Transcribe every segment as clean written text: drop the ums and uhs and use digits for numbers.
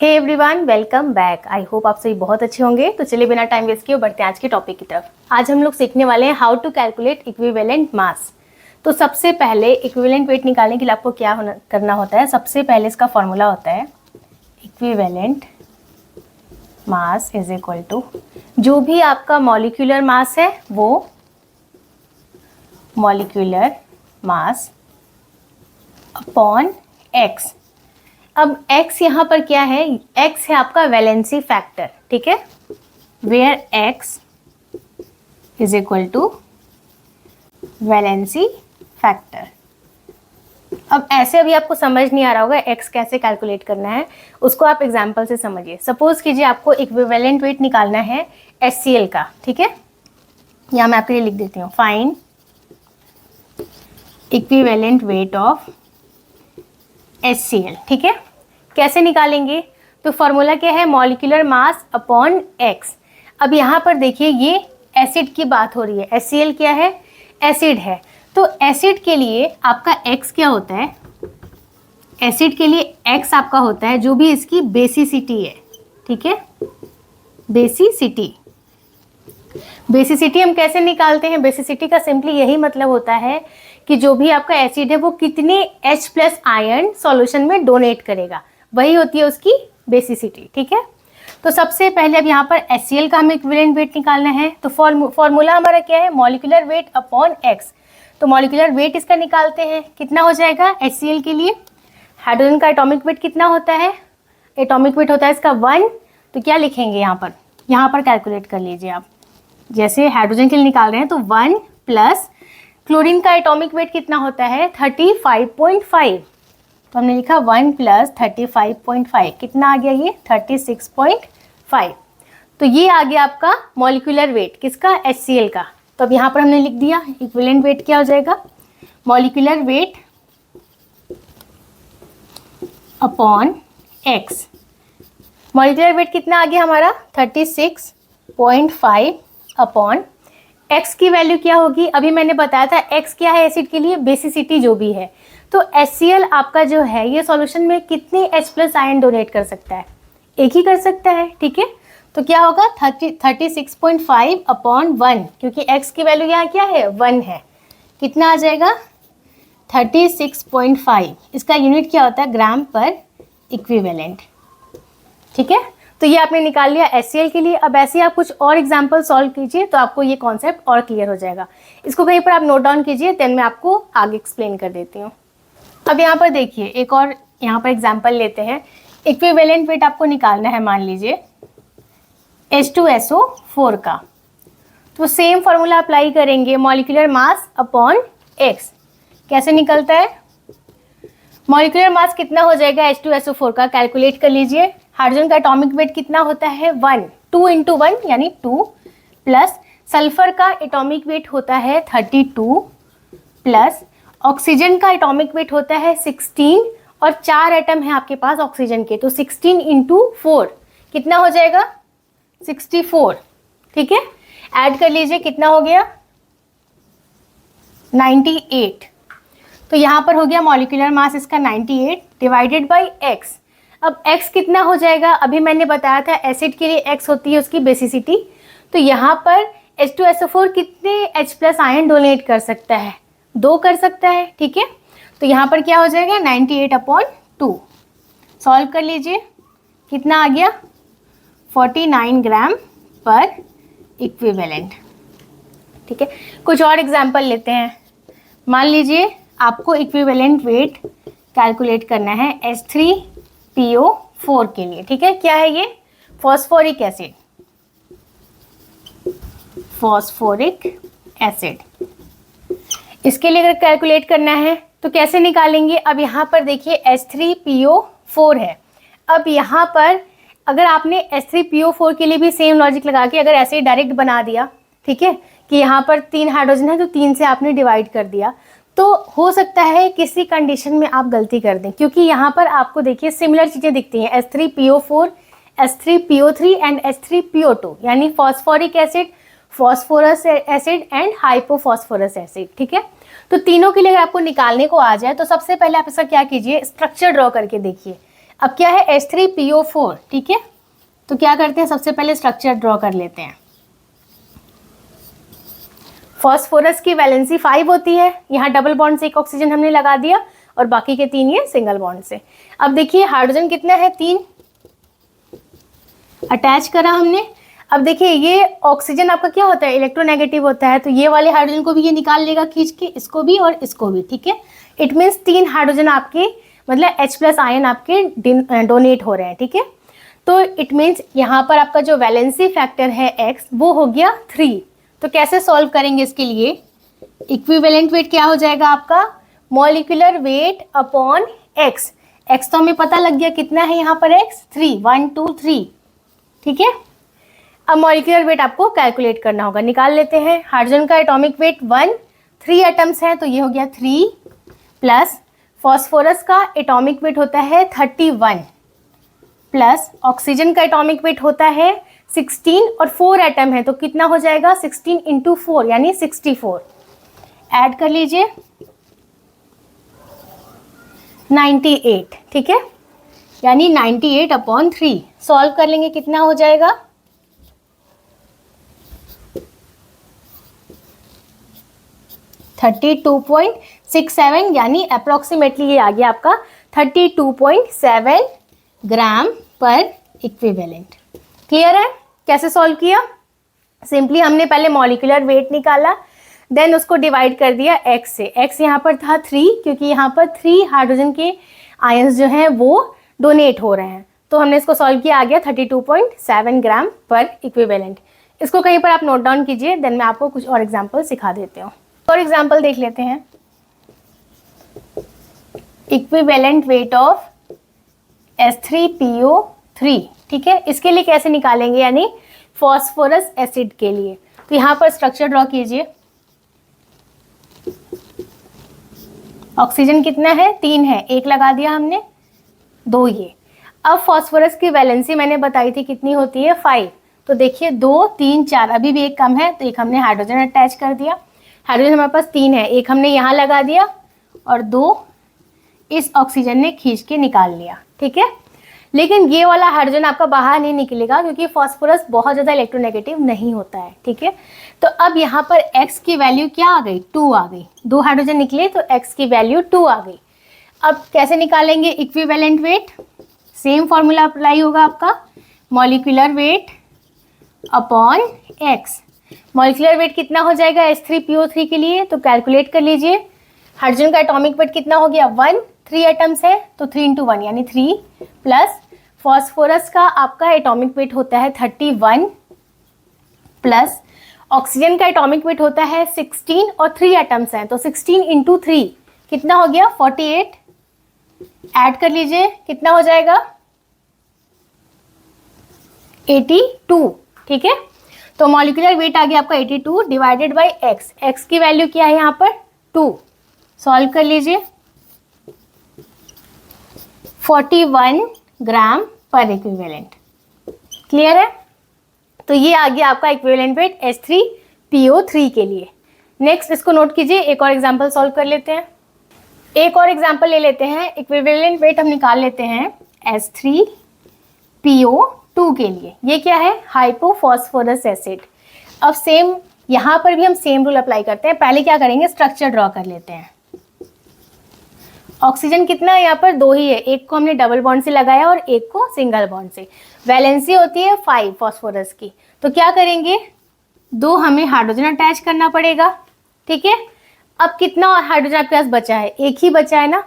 Hey everyone, welcome back. I hope आप सभी बहुत अच्छे होंगे। तो चलिए बिना टाइम वेस्ट किए बढ़ते हैं आज के टॉपिक की तरफ। आज हम लोग सीखने वाले हैं how to calculate equivalent mass. तो सबसे पहले इक्विवेलेंट वेट निकालने के लिए आपको क्या करना होता है। सबसे पहले इसका फॉर्मूला होता है equivalent mass is equal to जो भी आपका मॉलिक्यूलर मास है वो मॉलिक्यूलर मास अपॉन एक्स। अब x यहाँ पर क्या है, x है आपका वैलेंसी फैक्टर, ठीक है, where x is equal to valency factor. अब ऐसे अभी आपको समझ नहीं आ रहा होगा x कैसे कैलकुलेट करना है, उसको आप एग्जांपल से समझिए। सपोज कीजिए आपको इक्विवेलेंट वेट निकालना है HCl का, ठीक है। यहाँ मैं आपके लिए लिख देती हूँ, find equivalent weight of HCl, ठीक है। कैसे निकालेंगे, तो फॉर्मूला क्या है, मॉलिक्यूलर मास अपॉन एक्स। अब यहाँ पर देखिए ये एसिड की बात हो रही है, HCl क्या है, एसिड है। तो एसिड के लिए आपका x क्या होता है, एसिड के लिए x आपका होता है जो भी इसकी बेसिसिटी है, ठीक है। बेसिसिटी हम कैसे निकालते हैं, बेसिसिटी का सिंपली यही मतलब होता है कि जो भी आपका एसिड है वो कितने H+ आयन सॉल्यूशन में डोनेट करेगा, वही होती है उसकी बेसिसिटी, ठीक है। तो सबसे पहले अब यहाँ पर HCl का हमें इक्विवेलेंट वेट निकालना है। तो फॉर्मूला हमारा क्या है, मॉलिक्यूलर वेट अपॉन एक्स। तो मॉलिक्यूलर वेट इसका निकालते हैं, कितना हो जाएगा HCl के लिए। हाइड्रोजन का एटॉमिक वेट कितना होता है, एटॉमिक वेट होता है इसका 1। तो क्या लिखेंगे यहाँ पर कैलकुलेट कर लीजिए आप। जैसे हाइड्रोजन के लिए निकाल रहे हैं तो 1 प्लस क्लोरीन का एटॉमिक वेट कितना होता है 35.5। तो हमने लिखा 1 प्लस 35.5, कितना आ गया ये 36.5। तो ये आ गया आपका मॉलिक्यूलर वेट किसका, HCl का। तो अब यहाँ पर हमने लिख दिया इक्विवेलेंट वेट क्या हो जाएगा, molecular weight upon x. Molecular weight कितना आ गया हमारा 36.5 अपॉन x की वैल्यू क्या होगी, अभी मैंने बताया था x क्या है एसिड के लिए, बेसिसिटी जो भी है। तो HCl आपका जो है ये सॉल्यूशन में कितने H+ आयन डोनेट कर सकता है, एक ही कर सकता है, ठीक है। तो क्या होगा 36.5 अपॉन 1, क्योंकि x की वैल्यू यहाँ क्या है 1 है, कितना आ जाएगा 36.5। इसका यूनिट क्या होता है, ग्राम पर इक्विवेलेंट, ठीक है। तो ये आपने निकाल लिया HCl के लिए। अब ऐसे आप कुछ और एग्जाम्पल सॉल्व कीजिए तो आपको ये कॉन्सेप्ट और क्लियर हो जाएगा। इसको कहीं पर आप नोट डाउन कीजिए, देन मैं आपको आगे एक्सप्लेन कर देती हूँ। अब यहाँ पर देखिए एक और यहाँ पर एग्जाम्पल लेते हैं। इक्विवेलेंट वेट आपको निकालना है, मान लीजिए H2SO4 का। तो सेम फॉर्मूला अप्लाई करेंगे, मॉलिक्यूलर मास अपॉन एक्स। कैसे निकलता है, मॉलिक्यूलर मास कितना हो जाएगा H2SO4 का, कैलकुलेट कर लीजिए। हाइड्रोजन का एटॉमिक वेट कितना होता है 1, 2 × 1 यानी 2, प्लस सल्फर का एटॉमिक वेट होता है 32, प्लस ऑक्सीजन का एटॉमिक वेट होता है 16, और 4 एटम है आपके पास ऑक्सीजन के, तो 16 × 4 कितना हो जाएगा 64, ठीक है। ऐड कर लीजिए कितना हो गया 98। तो यहाँ पर हो गया मॉलिक्यूलर मास इसका 98 डिवाइडेड बाई एक्स। अब x कितना हो जाएगा, अभी मैंने बताया था एसिड के लिए x होती है उसकी बेसिसिटी। तो यहाँ पर H2SO4 कितने H+ आयन डोनेट कर सकता है, 2 कर सकता है, ठीक है। तो यहाँ पर क्या हो जाएगा 98 अपॉन 2। सॉल्व कर लीजिए, कितना आ गया 49 ग्राम पर इक्विवेलेंट, ठीक है। कुछ और एग्जाम्पल लेते हैं। मान लीजिए आपको इक्विवेलेंट वेट कैलकुलेट करना है H3PO4 के लिए, ठीक है। क्या है ये, फॉस्फोरिक एसिड, इसके लिए अगर कैलकुलेट करना है तो कैसे निकालेंगे। अब यहाँ पर देखिए H3PO4 है। अब यहाँ पर अगर आपने H3PO4 के लिए भी सेम लॉजिक लगा के अगर ऐसे डायरेक्ट बना दिया, ठीक है, कि यहाँ पर 3 हाइड्रोजन है तो 3 से आपने डिवाइड कर दिया, तो हो सकता है किसी कंडीशन में आप गलती कर दें, क्योंकि यहाँ पर आपको देखिए सिमिलर चीज़ें दिखती हैं, H3PO4, H3PO3 एंड H3PO2, यानी phosphoric acid, phosphorous acid and hypophosphorous acid, ठीक है। तो तीनों के लिए अगर आपको निकालने को आ जाए तो सबसे पहले आप इसका क्या कीजिए, स्ट्रक्चर ड्रॉ करके देखिए। अब क्या है H3PO4, ठीक है। तो क्या करते हैं, सबसे पहले स्ट्रक्चर ड्रॉ कर लेते हैं। फॉस्फोरस की वैलेंसी 5 होती है, यहाँ डबल बॉन्ड से एक ऑक्सीजन हमने लगा दिया और बाकी के 3 ये सिंगल बॉन्ड से। अब देखिए हाइड्रोजन कितना है, 3 अटैच करा हमने। अब देखिए ये ऑक्सीजन आपका क्या होता है, इलेक्ट्रोनेगेटिव होता है, तो ये वाले हाइड्रोजन को भी ये निकाल लेगा खींच के, इसको भी और इसको भी, ठीक है। इट मीन्स 3 हाइड्रोजन आपके मतलब H+ आयन आपके डोनेट हो रहे हैं, ठीक है। तो इट मीन्स यहाँ पर आपका जो वैलेंसी फैक्टर है X वो हो गया 3। तो कैसे सॉल्व करेंगे इसके लिए, इक्विवेलेंट वेट क्या हो जाएगा आपका, molecular weight upon X। X तो हमें पता लग गया कितना है यहाँ पर X, 3, 1 2 3, ठीक है। अब मॉलिक्यूलर वेट आपको कैलकुलेट करना होगा, निकाल लेते हैं। हाइड्रोजन का एटॉमिक वेट 1, 3 एटम्स हैं तो ये हो गया 3, प्लस फॉस्फोरस का एटॉमिक वेट होता है 31, प्लस ऑक्सीजन का एटॉमिक वेट होता है 16 और 4 एटम है तो कितना हो जाएगा, 16 × 4 यानी 64। ऐड कर लीजिए 98, ठीक है, यानी 98/3। सॉल्व कर लेंगे कितना हो जाएगा, 32.67, यानी अप्रोक्सीमेटली ये आ गया आपका 32.7 ग्राम पर इक्विवेलेंट। क्लियर है कैसे सॉल्व किया, सिंपली हमने पहले मॉलिक्यूलर वेट निकाला, देन उसको डिवाइड कर दिया X से। X यहाँ पर था 3 क्योंकि यहाँ पर 3 हाइड्रोजन के आयंस जो हैं वो डोनेट हो रहे हैं, तो हमने इसको सॉल्व किया, आ गया 32.7 ग्राम पर इक्विवेलेंट। इसको कहीं पर आप नोट डाउन कीजिए, देन मैं आपको कुछ और एग्जाम्पल सिखा देती हूँ। और एग्जाम्पल देख लेते हैं, इक्विवेलेंट वेट ऑफ H3PO3, ठीक है। इसके लिए कैसे निकालेंगे, यानी फॉस्फोरस एसिड के लिए। तो यहाँ पर स्ट्रक्चर ड्रॉ कीजिए। ऑक्सीजन कितना है, 3 है, 1 लगा दिया हमने, 2 ये। अब फॉस्फोरस की वैलेंसी मैंने बताई थी कितनी होती है, 5। तो देखिए 2 3 4, अभी भी एक कम है तो एक हमने हाइड्रोजन अटैच कर दिया। हाइड्रोजन हमारे पास 3 है, 1 हमने यहाँ लगा दिया और 2 इस ऑक्सीजन ने खींच के निकाल लिया, ठीक है। लेकिन ये वाला हाइड्रोजन आपका बाहर नहीं निकलेगा क्योंकि फॉस्फोरस बहुत ज़्यादा इलेक्ट्रोनेगेटिव नहीं होता है, ठीक है। तो अब यहाँ पर X की वैल्यू क्या आ गई, 2 आ गई। 2 हाइड्रोजन निकले तो X की वैल्यू 2 आ गई। अब कैसे निकालेंगे equivalent weight, same formula apply होगा आपका, molecular weight upon X। Molecular weight कितना हो जाएगा H3PO3 के लिए, तो कैलकुलेट कर लीजिए। हाइड्रोजन का एटॉमिक वेट कितना हो गया, 1, 3 एटम्स है तो 3 × 1 यानी 3, प्लस फॉस्फोरस का आपका एटॉमिक वेट होता है 31, प्लस ऑक्सीजन का एटॉमिक वेट होता है 16 और 3 एटम्स हैं तो 16 × 3 कितना हो गया, 48। ऐड कर लीजिए कितना हो जाएगा, 82, ठीक है। तो मॉलिक्यूलर वेट आ गया आपका 82 डिवाइडेड बाय X। X की वैल्यू क्या है यहाँ पर, 2। सॉल्व कर लीजिए, 41 ग्राम पर इक्विवेलेंट। क्लियर है, तो ये आ गया आपका इक्विवेलेंट वेट H3PO3 के लिए। नेक्स्ट इसको नोट कीजिए, एक और एग्जांपल सॉल्व कर लेते हैं। एक और एग्जांपल ले लेते हैं, इक्विवेलेंट वेट हम निकाल लेते हैं H3PO2 के लिए। ये क्या है, हाइपोफॉस्फोरस एसिड। अब सेम यहाँ पर भी हम सेम रूल अप्लाई करते हैं। पहले क्या करेंगे, स्ट्रक्चर ड्रॉ कर लेते हैं। ऑक्सीजन कितना है यहाँ पर, 2 ही है, एक को हमने डबल बॉन्ड से लगाया और एक को सिंगल बॉन्ड से। वैलेंसी होती है 5 फॉस्फोरस की, तो क्या करेंगे, 2 हमें हाइड्रोजन अटैच करना पड़ेगा, ठीक है। अब कितना हाइड्रोजन आपके पास बचा है, 1 ही बचा है ना।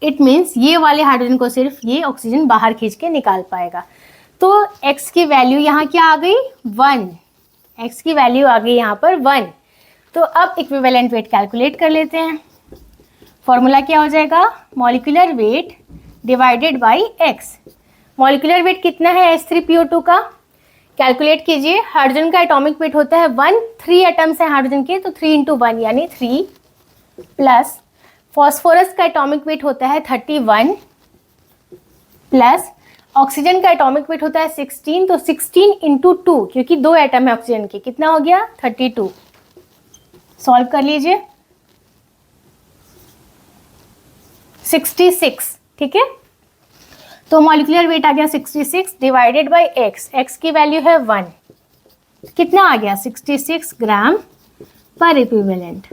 इट मीन्स ये वाले हाइड्रोजन को सिर्फ ये ऑक्सीजन बाहर खींच के निकाल पाएगा। तो X की वैल्यू यहाँ क्या आ गई, 1। X की वैल्यू आ गई यहाँ पर 1। तो अब इक्विवेलेंट वेट कैलकुलेट कर लेते हैं। फॉर्मूला क्या हो जाएगा, molecular weight divided by X। Molecular weight कितना है H3PO2 का, कैलकुलेट कीजिए। हाइड्रोजन का एटॉमिक वेट होता है 1, 3 एटम्स हैं हाइड्रोजन के तो 3 × 1 यानी 3, प्लस फॉस्फोरस का एटॉमिक वेट होता है 31, प्लस ऑक्सीजन का एटॉमिक वेट होता है 16 तो 16 × 2 क्योंकि 2 एटम है ऑक्सीजन के, कितना हो गया, 32। सॉल्व कर लीजिए, 66, ठीक है। तो मॉलिक्यूलर वेट आ गया 66 डिवाइडेड बाय एक्स, एक्स की वैल्यू है 1, कितना आ गया 66 ग्राम पर इक्विवेलेंट।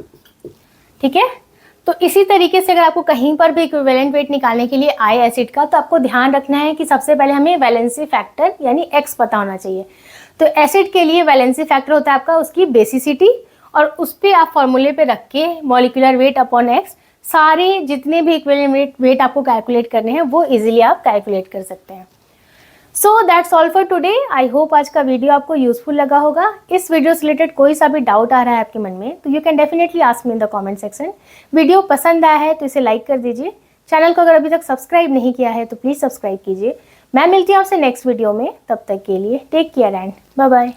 ठीक है, तो इसी तरीके से अगर आपको कहीं पर भी इक्विवेलेंट वेट निकालने के लिए आए एसिड का, तो आपको ध्यान रखना है कि सबसे पहले हमें वैलेंसी फैक्टर यानी एक्स पता होना चाहिए। तो एसिड के लिए वैलेंसी फैक्टर होता है आपका उसकी बेसिसिटी, और उस पर आप फॉर्मूले पे रख के मॉलिक्यूलर वेट अपॉन एक्स सारे जितने भी इक्विवेलेंट वेट आपको कैलकुलेट करने हैं वो इजीली आप कैलकुलेट कर सकते हैं। So that's all for today. I hope आज का वीडियो आपको यूजफुल लगा होगा। इस वीडियो से रिलेटेड कोई सा भी डाउट आ रहा है आपके मन में तो you can definitely ask me in the comment section. Video पसंद आया है तो इसे लाइक कर दीजिए। चैनल को अगर अभी तक सब्सक्राइब नहीं किया है तो प्लीज़ सब्सक्राइब कीजिए। मैं मिलती हूँ आपसे नेक्स्ट वीडियो में, तब तक के लिए take care and bye bye.